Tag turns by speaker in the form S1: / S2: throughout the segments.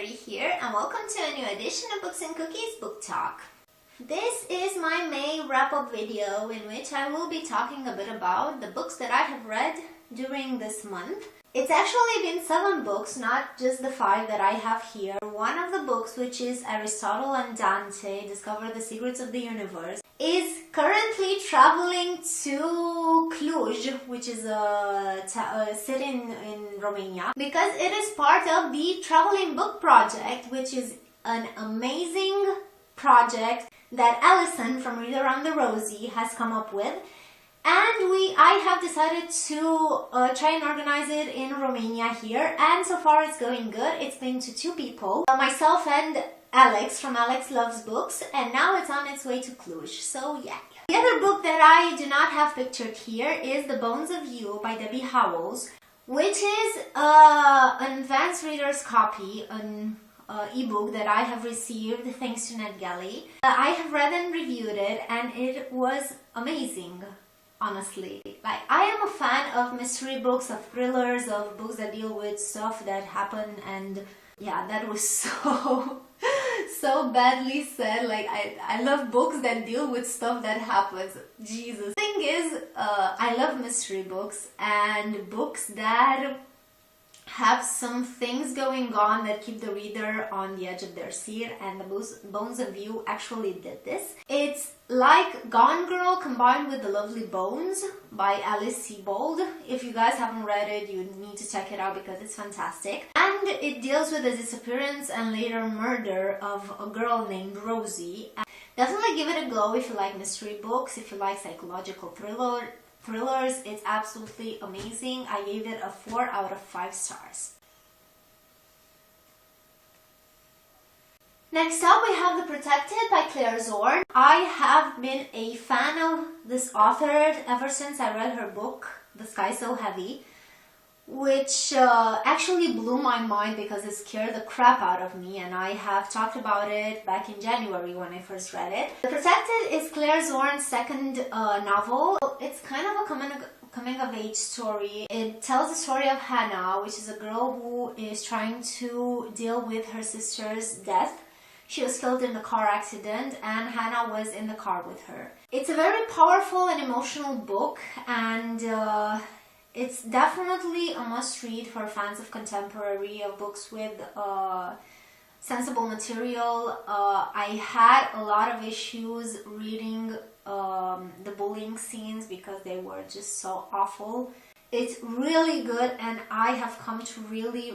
S1: here, and welcome to a new edition of Books and Cookies Book Talk. This is my May wrap-up video in which I will be talking a bit about the books that I have read during this month. It's actually been 7 books, not just the 5 that I have here. One of the books, which is Aristotle and Dante, Discover the Secrets of the Universe, is currently traveling to Cluj, which is a city in Romania, because it is part of the Traveling Book Project, which is an amazing project that Alison from Read Around the Rosie has come up with. And I have decided to try and organize it in Romania here, and so far it's going good. It's been to 2 people, myself and Alex from Alex Loves Books, and now it's on its way to Cluj, so yeah. The other book that I do not have pictured here is The Bones of You by Debbie Howells, which is an advanced reader's copy, an ebook that I have received thanks to NetGalley. I have read and reviewed it, and it was amazing. Honestly, like, I am a fan of mystery books, of thrillers, of books that deal with stuff that happen, and yeah, that was so badly said. Like, I love books that deal with stuff that happens. Jesus. The thing is, I love mystery books and books that have some things going on that keep the reader on the edge of their seat, and The Bones of You actually did this. It's like Gone Girl combined with The Lovely Bones by Alice Sebold. If you guys haven't read it, you need to check it out because it's fantastic. And it deals with the disappearance and later murder of a girl named Rosie. Definitely give it a go if you like mystery books, if you like psychological thrillers. It's absolutely amazing. I gave it a 4 out of 5 stars. Next up, we have The Protected by Claire Zorn. I have been a fan of this author ever since I read her book, The Sky So Heavy, which actually blew my mind because it scared the crap out of me, and I have talked about it back in January when I first read it. The Protected is Claire Zorn's second novel. It's kind of a coming-of-age story. It tells the story of Hannah, which is a girl who is trying to deal with her sister's death. She was killed in a car accident, and Hannah was in the car with her. It's a very powerful and emotional book, and it's definitely a must-read for fans of contemporary, of books with sensible material. I had a lot of issues reading the bullying scenes because they were just so awful. It's really good, and I have come to really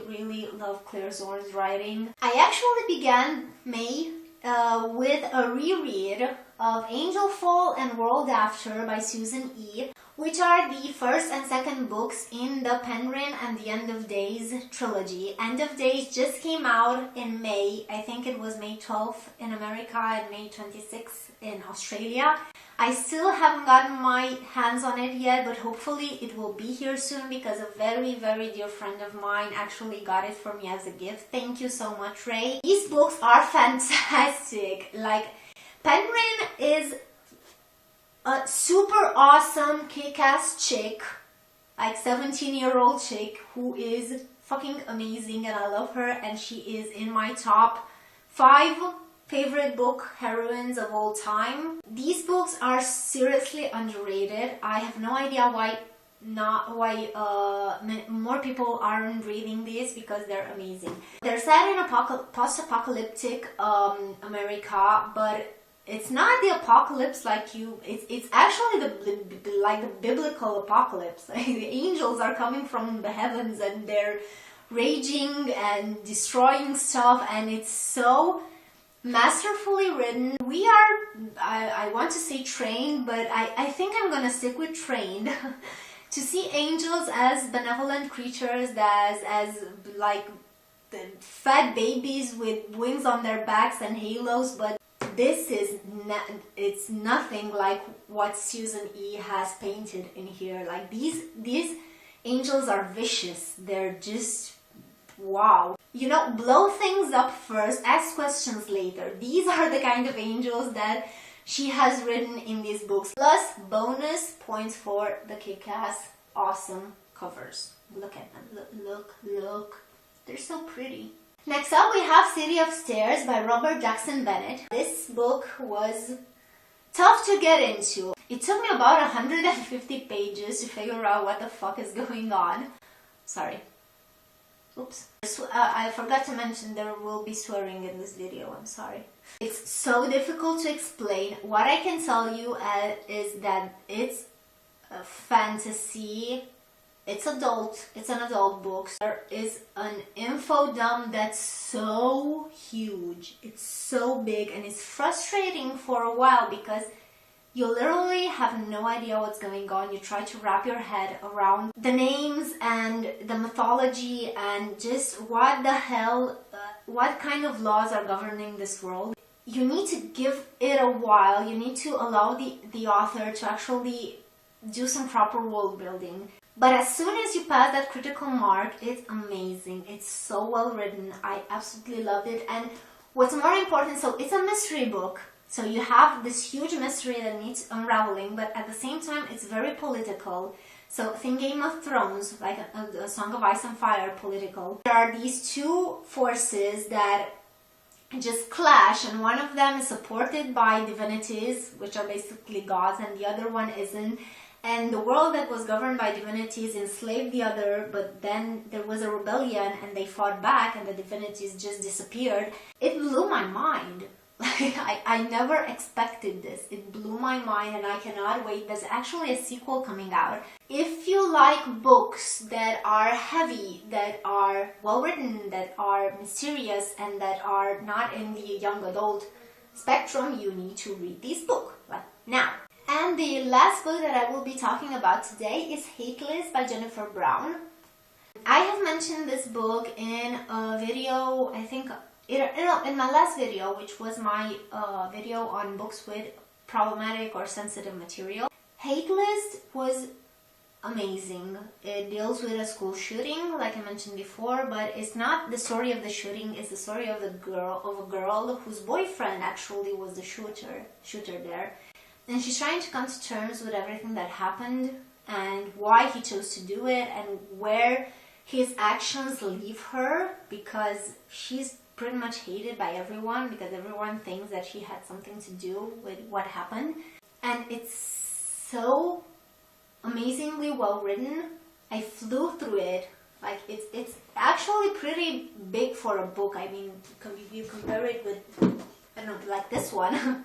S1: love Claire Zorn's writing. I actually began May with a reread of Angel Fall and World After by Susan E., which are the first and second books in the Penryn and the End of Days trilogy. End of Days just came out in May. I think it was May 12th in America and May 26th in Australia. I still haven't gotten my hands on it yet, but hopefully it will be here soon because a very dear friend of mine actually got it for me as a gift. Thank you so much, Ray. These books are fantastic. Like, Penryn is a super awesome kick-ass chick, like 17-year-old chick who is fucking amazing, and I love her, and she is in my top 5 favorite book heroines of all time. These books are seriously underrated. I have no idea why more people aren't reading these, because they're amazing. They're set in a post-apocalyptic America, but it's not the apocalypse like it's actually the biblical apocalypse. Like, the angels are coming from the heavens and they're raging and destroying stuff, and it's so masterfully written. We are, I want to say trained, but I think I'm gonna stick with trained to see angels as benevolent creatures, as like fat babies with wings on their backs and halos, but this is it's nothing like what Susan E. has painted in here. Like, these angels are vicious. They're just wow. You know, blow things up first, ask questions later. These are the kind of angels that she has written in these books. Plus bonus points for the kick-ass awesome covers. Look at them. Look. They're so pretty. Next up we have City of Stairs by Robert Jackson Bennett. This book was tough to get into. It took me about 150 pages to figure out what the fuck is going on. Sorry. Oops. I forgot to mention there will be swearing in this video, I'm sorry. It's so difficult to explain. What I can tell you is that it's a fantasy. It's an adult book. There is an info dump that's so huge. It's so big and it's frustrating for a while because you literally have no idea what's going on. You try to wrap your head around the names and the mythology and just what the hell, what kind of laws are governing this world. You need to give it a while. You need to allow the author to actually do some proper world building. But as soon as you pass that critical mark, it's amazing. It's so well written. I absolutely loved it. And what's more important, so it's a mystery book. So you have this huge mystery that needs unraveling, but at the same time, it's very political. So think Game of Thrones, like a Song of Ice and Fire, political. There are these two forces that just clash, and one of them is supported by divinities, which are basically gods, and the other one isn't. And the world that was governed by divinities enslaved the other, but then there was a rebellion and they fought back and the divinities just disappeared. It blew my mind. I never expected this. It blew my mind and I cannot wait. There's actually a sequel coming out. If you like books that are heavy, that are well written, that are mysterious, and that are not in the young adult spectrum, you need to read this book right now. And the last book that I will be talking about today is Hitless by Jennifer Brown. I have mentioned this book in a video, I think, in my last video, which was my video on books with problematic or sensitive material. Hitless was amazing. It deals with a school shooting, like I mentioned before, but it's not the story of the shooting, it's the story of a girl whose boyfriend actually was the shooter there. And she's trying to come to terms with everything that happened and why he chose to do it and where his actions leave her, because she's pretty much hated by everyone because everyone thinks that she had something to do with what happened. And it's so amazingly well written. I flew through it. Like it's actually pretty big for a book. I mean, if you compare it with, I don't know, like this one,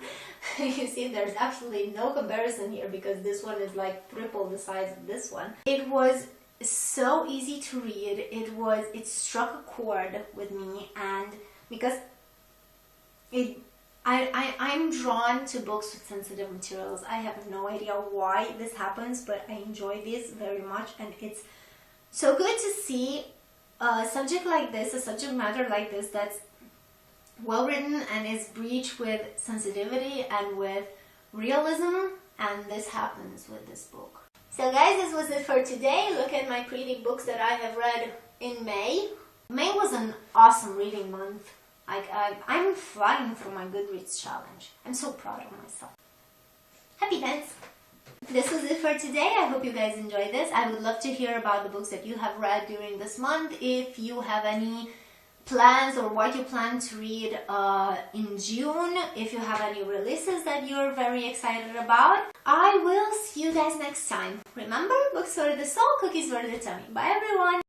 S1: you see there's absolutely no comparison here because this one is like triple the size of this one. It was so easy to read. It struck a chord with me, and because I'm drawn to books with sensitive materials. I have no idea why this happens, but I enjoy this very much, and it's so good to see a subject like this, a subject matter like this that's well written and is breached with sensitivity and with realism, and this happens with this book. So guys, this was it for today. Look at my pretty books that I have read in May. May was an awesome reading month. I'm flying through my Goodreads challenge. I'm so proud of myself. Happy dance! This was it for today. I hope you guys enjoyed this. I would love to hear about the books that you have read during this month. If you have any plans or what you plan to read in June, if you have any releases that you're very excited about. I will see you guys next time. Remember, books for the soul, cookies for the tummy. Bye everyone!